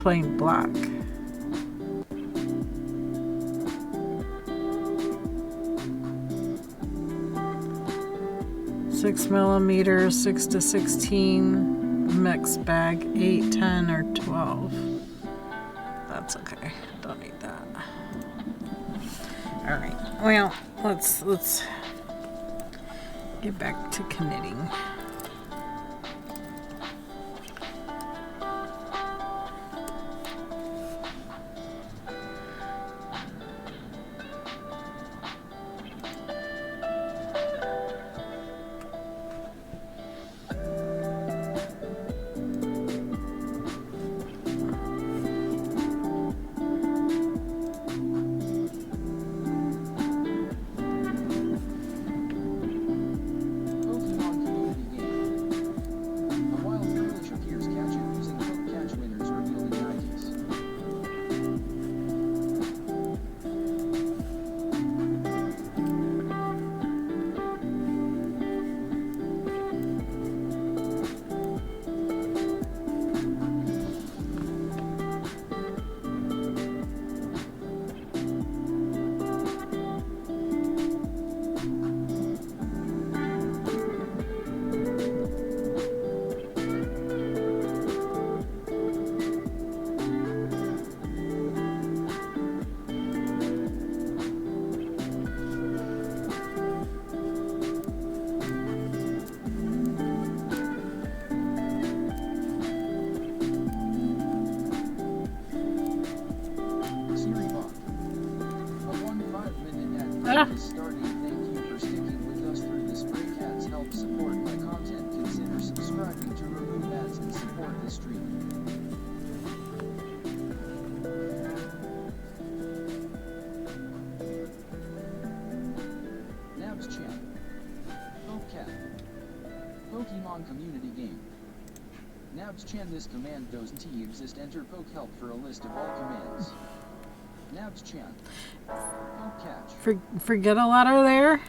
plain black. 6mm, 6 to 16 mix bag, 8, 10, or 12. That's okay. Don't need that. All right. Well, let's get back to knitting. Starting. Thank you for sticking with us through this break. Ads help support my content. Consider subscribing to remove ads and support the stream. Nabs channel. Quoc. Pokemon community game. Nabs chan. This command doesn't exist. Enter poke help for a list of all commands. Nabs chan. Catch. Forget a letter there.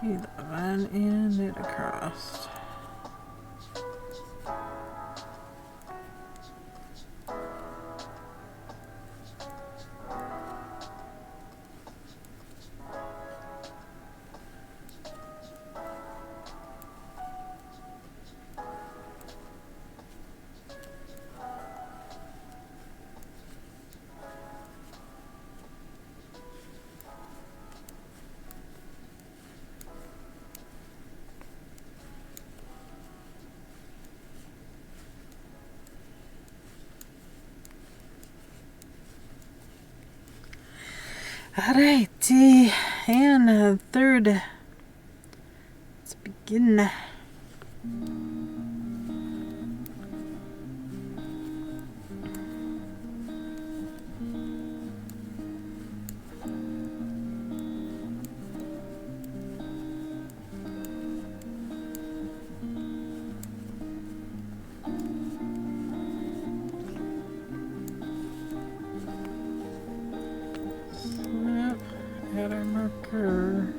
11 and knit across. Alrighty, and third. Let's begin. Add our marker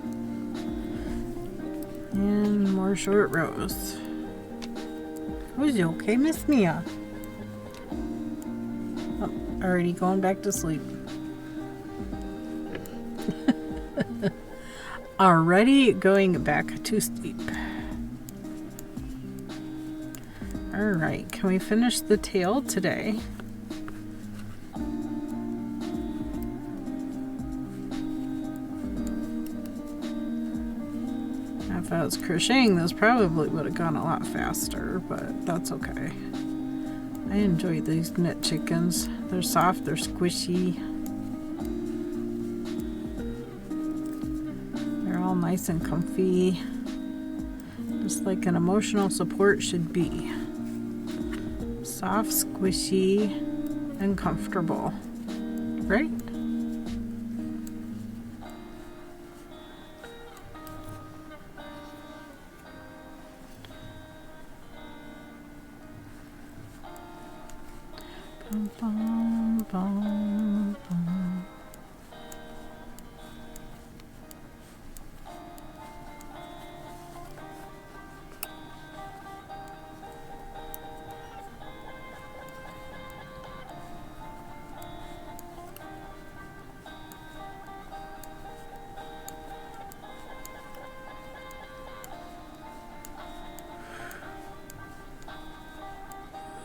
and more short rows. Was you okay, Miss Mia? Oh, already going back to sleep. Already going back to sleep. Alright, can we finish the tail today? If I was crocheting, this probably would have gone a lot faster, but that's okay. I enjoy these knit chickens. They're soft, they're squishy. They're all nice and comfy. Just like an emotional support should be. Soft, squishy, and comfortable. Right? Bum, bum, bum, bum.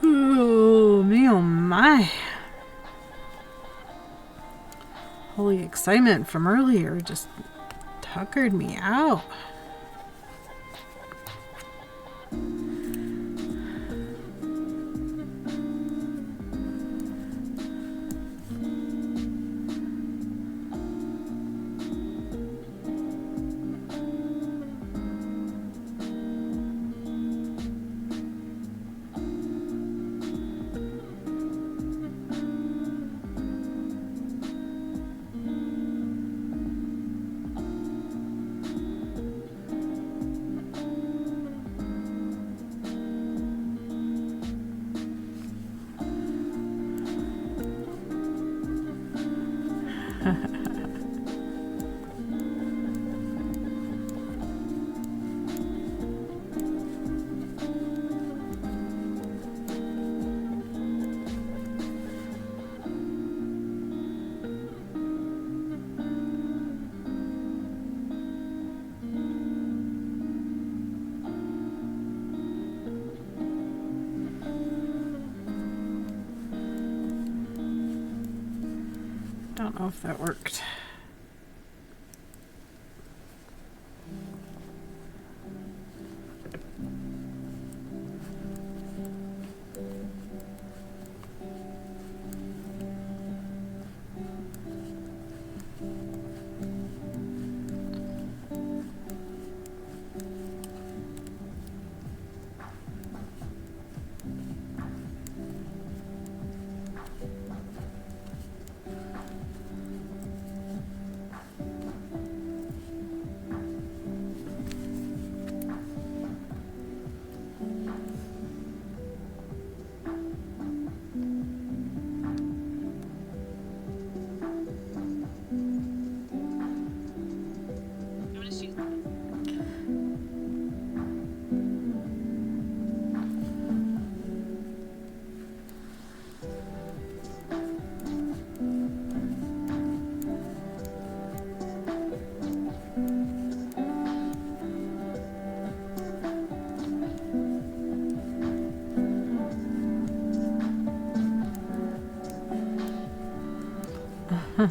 Oh, me oh my. Holy excitement from earlier just tuckered me out. Don't know if that worked. Sorry,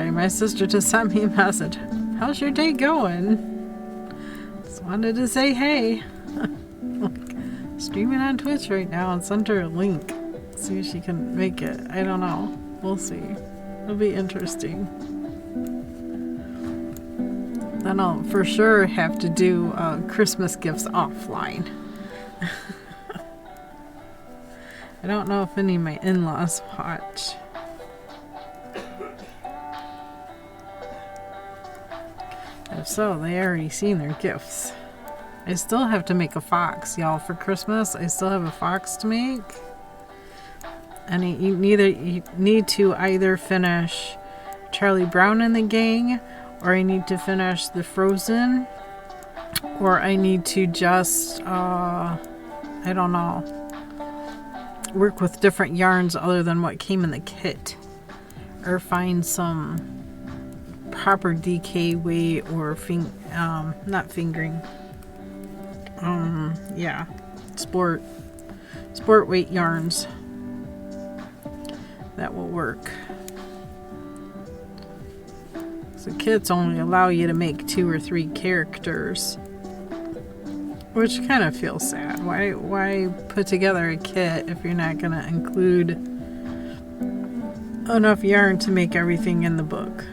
my sister just sent me a message. How's your day going? Just wanted to say hey. Streaming on Twitch right now and sent her a link. See if she can make it. I don't know. We'll see. It'll be interesting. Then I'll for sure have to do Christmas gifts offline. I don't know if any of my in-laws watch. If so, they already seen their gifts. I still have to make a fox, y'all, for Christmas. I still have a fox to make. And you need to either finish Charlie Brown and the Gang, or I need to finish the Frozen, or I need to just, I don't know, work with different yarns other than what came in the kit, or find some proper DK way, or not fingering. Yeah, sport weight yarns that will work. So kits only allow you to make 2 or 3 characters, which kind of feels sad. Why put together a kit if you're not going to include enough yarn to make everything in the book?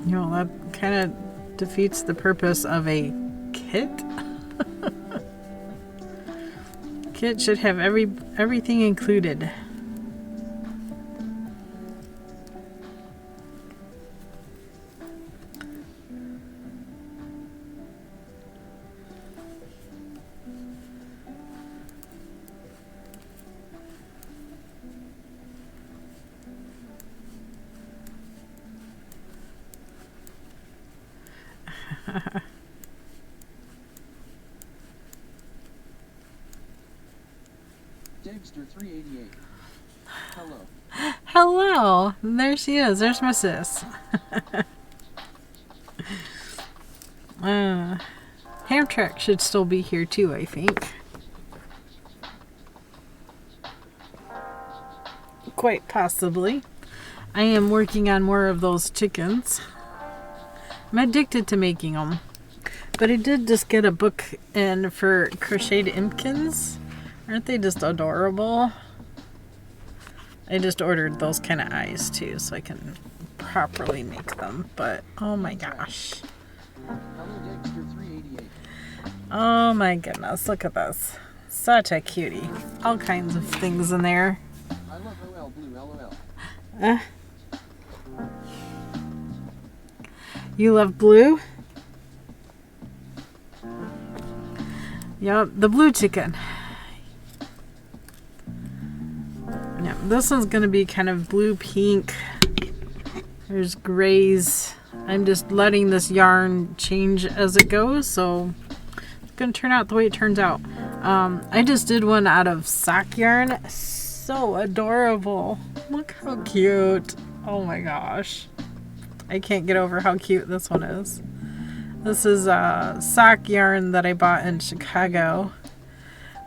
You know, that kind of defeats the purpose of a kit. Kit should have everything included. Dagster 388. Hello. Hello! There she is. There's my sis. Hamtrak should still be here too, I think. Quite possibly. I am working on more of those chickens. I'm addicted to making them. But I did just get a book in for crocheted impkins. Aren't they just adorable? I just ordered those kind of eyes too, so I can properly make them. But oh my gosh. Oh my goodness, look at this. Such a cutie. All kinds of things in there. I love OL Blue LOL. You love blue? Yep, the blue chicken. Yeah, this one's going to be kind of blue-pink. There's grays. I'm just letting this yarn change as it goes, so it's going to turn out the way it turns out. I just did one out of sock yarn. So adorable. Look how cute. Oh my gosh. I can't get over how cute this one is. This is sock yarn that I bought in Chicago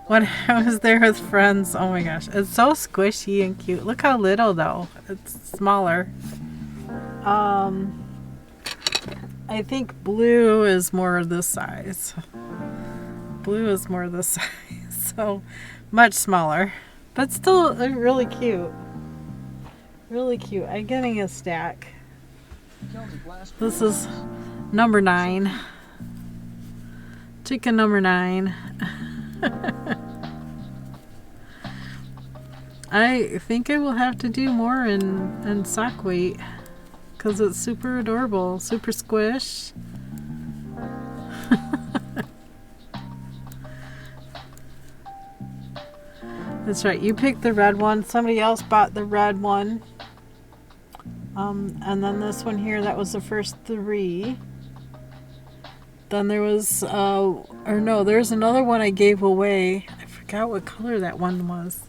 when I was there with friends. Oh my gosh. It's so squishy and cute. Look how little though. It's smaller. I think blue is more of this size. Blue is more this size. So much smaller. But still really cute. Really cute. I'm getting a stack. This is number 9. Chicken number 9. I think I will have to do more in sock weight because it's super adorable, super squish. That's right, you picked the red one. Somebody else bought the red one. And then this one here, that was the first 3. Then there was, there's another one I gave away. I forgot what color that one was.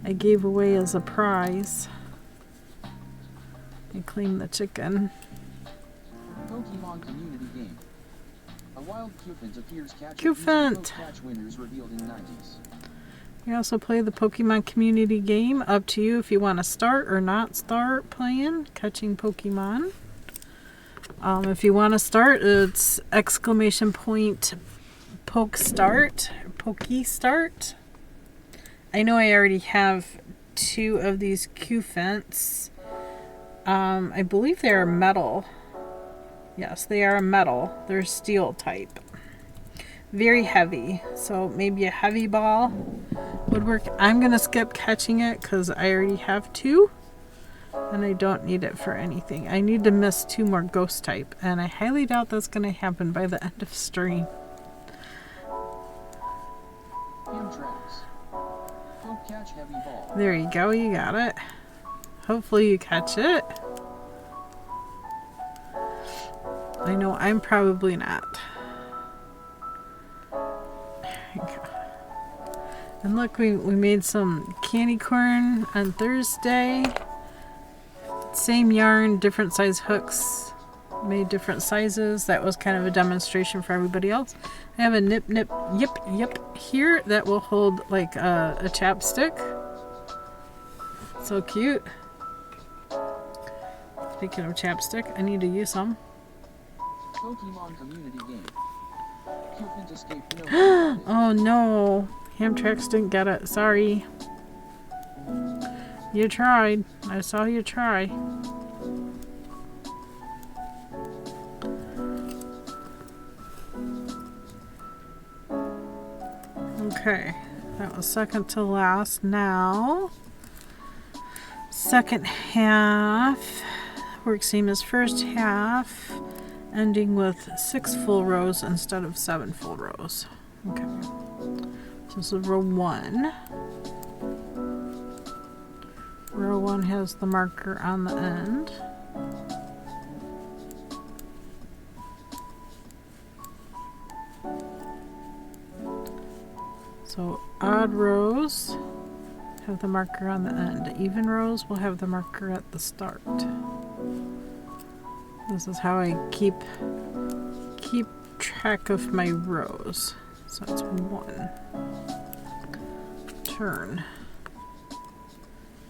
I gave away as a prize. I claim the chicken. Pokemon community game. A wild Cufant appears catch catch winners revealed in 90s. You also play the Pokemon community game. Up to you if you want to start or not start playing catching Pokemon. If you want to start, it's exclamation point poke start, pokey start. I know I already have 2 of these Cufants. I believe they are metal. Yes, they are metal. They're steel type. Very heavy. So maybe a heavy ball would work. I'm going to skip catching it because I already have 2. And I don't need it for anything. I need to miss 2 more ghost type. And I highly doubt that's going to happen by the end of stream. Catch heavy ball. There you go. You got it. Hopefully you catch it. I know I'm probably not. There you go. And look, we made some candy corn on Thursday. Same yarn, different size hooks. Made different sizes. That was kind of a demonstration for everybody else. I have a nip yip here that will hold like a chapstick. So cute. Speaking of chapstick, I need to use some. Pokemon community game. Cupid escaped Oh no. Hamtrax didn't get it. Sorry. You tried. I saw you try. Okay. That was second to last. Now, second half. Work seam is first half, ending with 6 full rows instead of 7 full rows. Okay. So this is row 1. Row 1 has the marker on the end. So odd rows have the marker on the end. Even rows will have the marker at the start. This is how I keep track of my rows. So that's 1. Turn.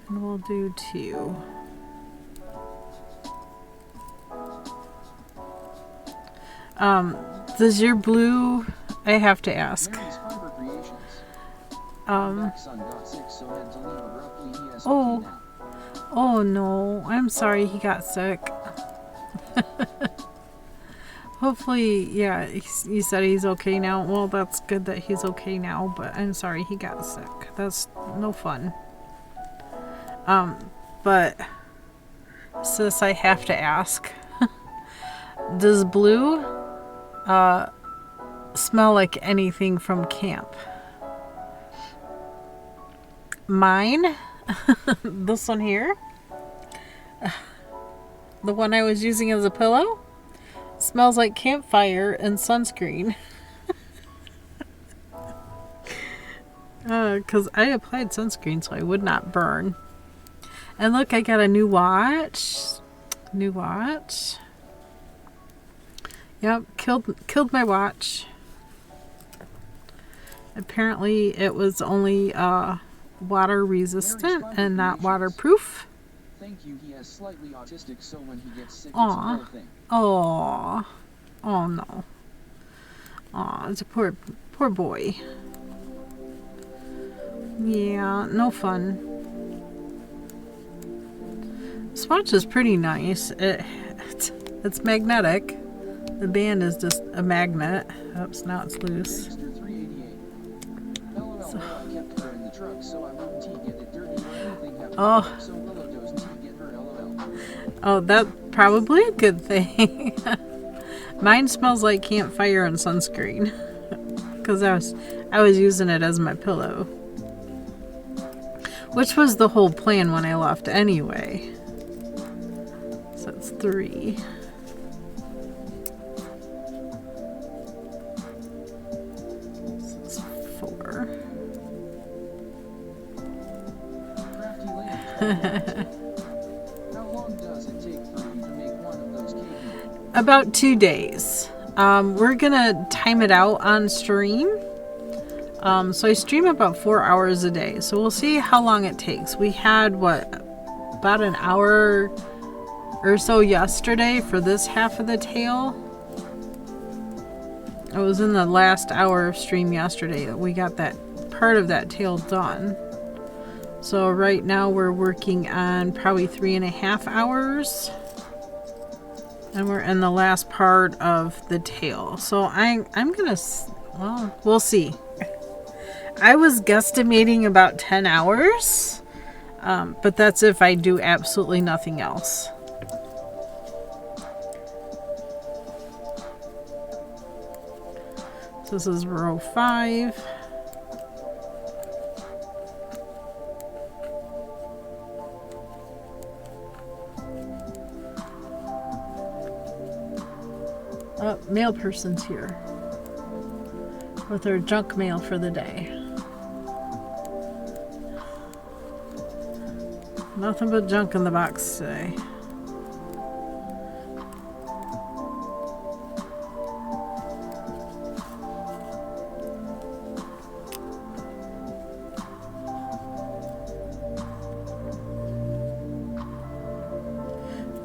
And we'll do 2. Does your blue, I have to ask. Oh no, I'm sorry he got sick. Hopefully, yeah, he said he's okay now. Well, that's good that he's okay now, but I'm sorry he got sick. That's no fun. But sis, I have to ask. Does blue smell like anything from camp? Mine, this one here, the one I was using as a pillow, smells like campfire and sunscreen. Because I applied sunscreen so I would not burn. And look, I got a new watch. New watch. Yep, killed my watch. Apparently it was only water resistant and not waterproof. Thank you. He has slightly autistic, so when he gets sick, Aw. it's a thing. Aw. Oh no. Aw, it's a poor boy. Yeah, no fun. This watch is pretty nice. It's magnetic. The band is just a magnet. Oops, now it's loose. So. Oh, that's probably a good thing. Mine smells like campfire and sunscreen. Because I was using it as my pillow. Which was the whole plan when I left anyway. So it's 3. So it's 4. How long does it take About 2 days. We're gonna time it out on stream. So I stream about 4 hours a day. So we'll see how long it takes. We had about an hour or so yesterday for this half of the tail. It was in the last hour of stream yesterday that we got that part of that tail done. So right now we're working on probably 3.5 hours. And we're in the last part of the tail. So I'm gonna, well, we'll see. I was guesstimating about 10 hours. But that's if I do absolutely nothing else. This is row 5. Mail person's here with their junk mail for the day. Nothing but junk in the box today.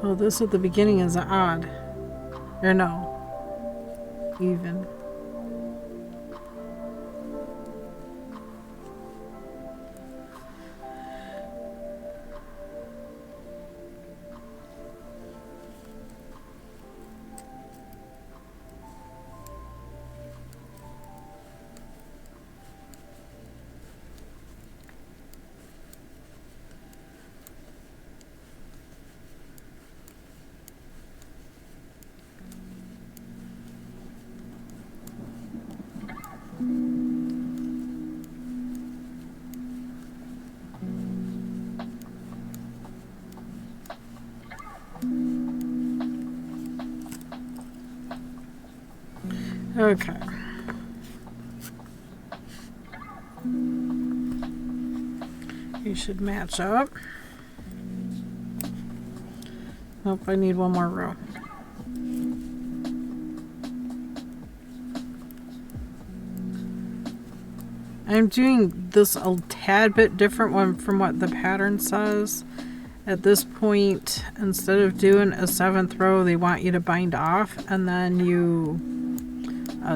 Oh, this at the beginning is odd. Or no. Even. Okay. You should match up. Nope, I need one more row. I'm doing this a tad bit different one from what the pattern says. At this point, instead of doing a 7th row, they want you to bind off and then you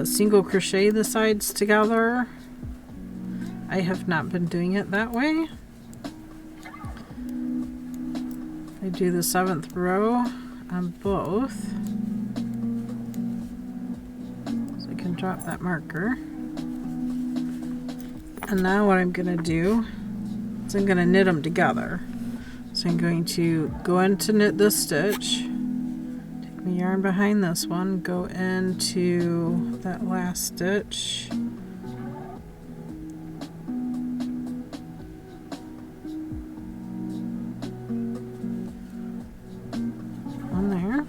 single crochet the sides together. I have not been doing it that way. I do the 7th row on both. So I can drop that marker. And now what I'm going to do is I'm going to knit them together. So I'm going to go in to knit this stitch. My yarn behind this one, go into that last stitch, on there,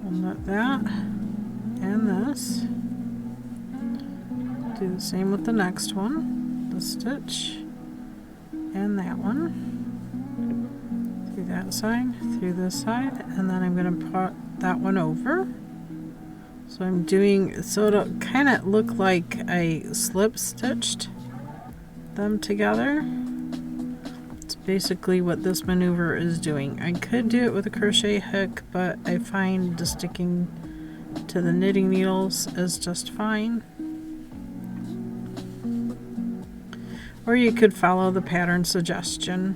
I'll knit that and this, do the same with the next one, the stitch and that one. That side, through this side, and then I'm going to put that one over. So I'm doing, so it'll kind of look like I slip stitched them together. It's basically what this maneuver is doing. I could do it with a crochet hook, but I find just sticking to the knitting needles is just fine. Or you could follow the pattern suggestion.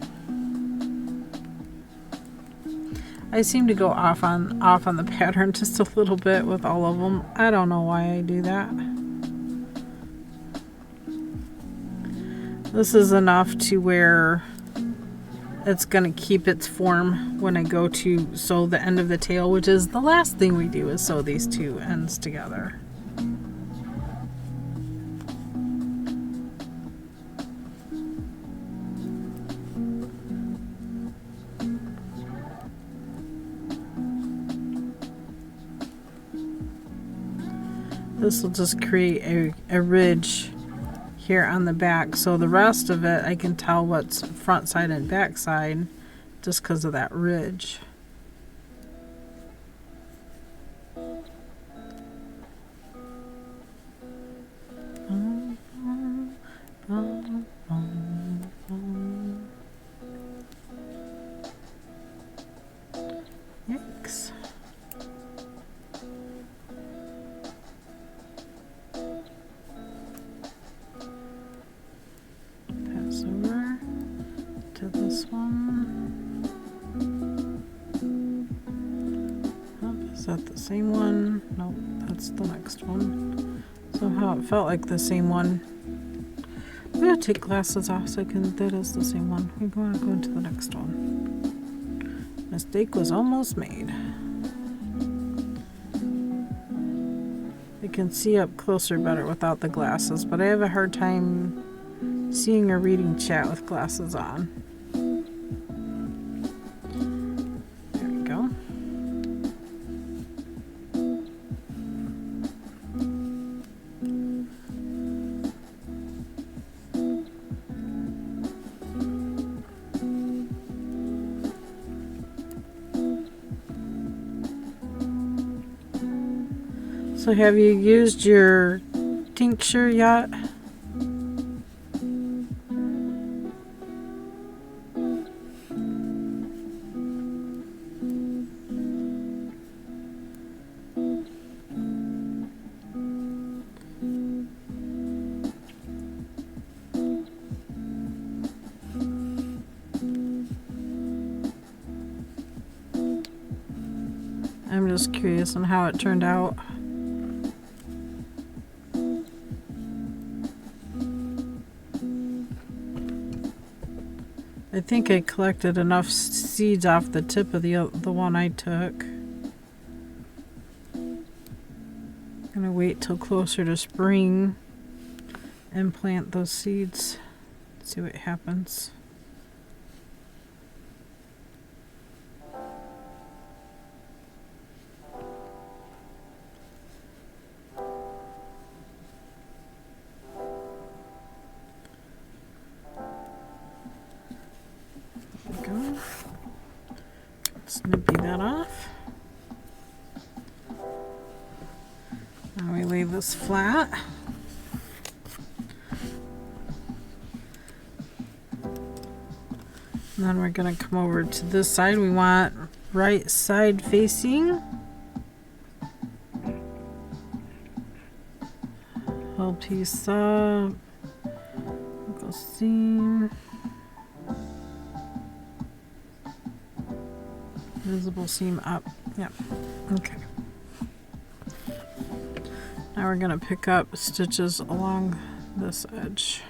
I seem to go off on the pattern just a little bit with all of them. I don't know why I do that. This is enough to where it's going to keep its form when I go to sew the end of the tail, which is the last thing we do, is sew these two ends together. This will just create a ridge here on the back, so the rest of it I can tell what's front side and back side just because of that ridge. this one. Oh, is that the same one? Nope, that's the next one. Somehow it felt like the same one. I'm gonna take glasses off so I can. That is the same one. We're going to go into the next one. Mistake was almost made. I can see up closer better without the glasses, but I have a hard time seeing or reading chat with glasses on. There we go. So have you used your tincture yet? I'm just curious on how it turned out. I think I collected enough seeds off the tip of the one I took. I'm gonna wait till closer to spring and plant those seeds. See what happens. Go. Snippy that off. Now we lay this flat. And then we're going to come over to this side. We want right side facing. Whole piece up. Go seam. Visible seam up. Yep. Okay. Now we're going to pick up stitches along this edge.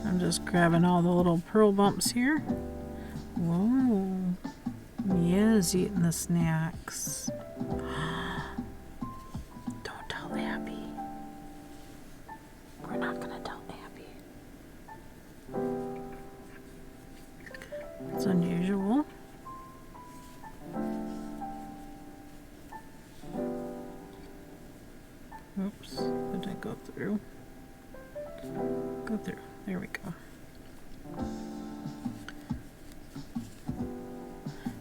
I'm just grabbing all the little pearl bumps here. Whoa. Mia's eating the snacks. Don't tell Abby. We're not gonna tell Abby. It's unusual. Oops, did I go through? Go through. There we go.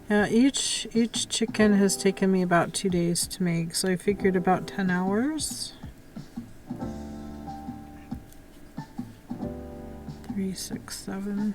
Yeah, each chicken has taken me about 2 days to make, so I figured about 10 hours. 3, 6, 7.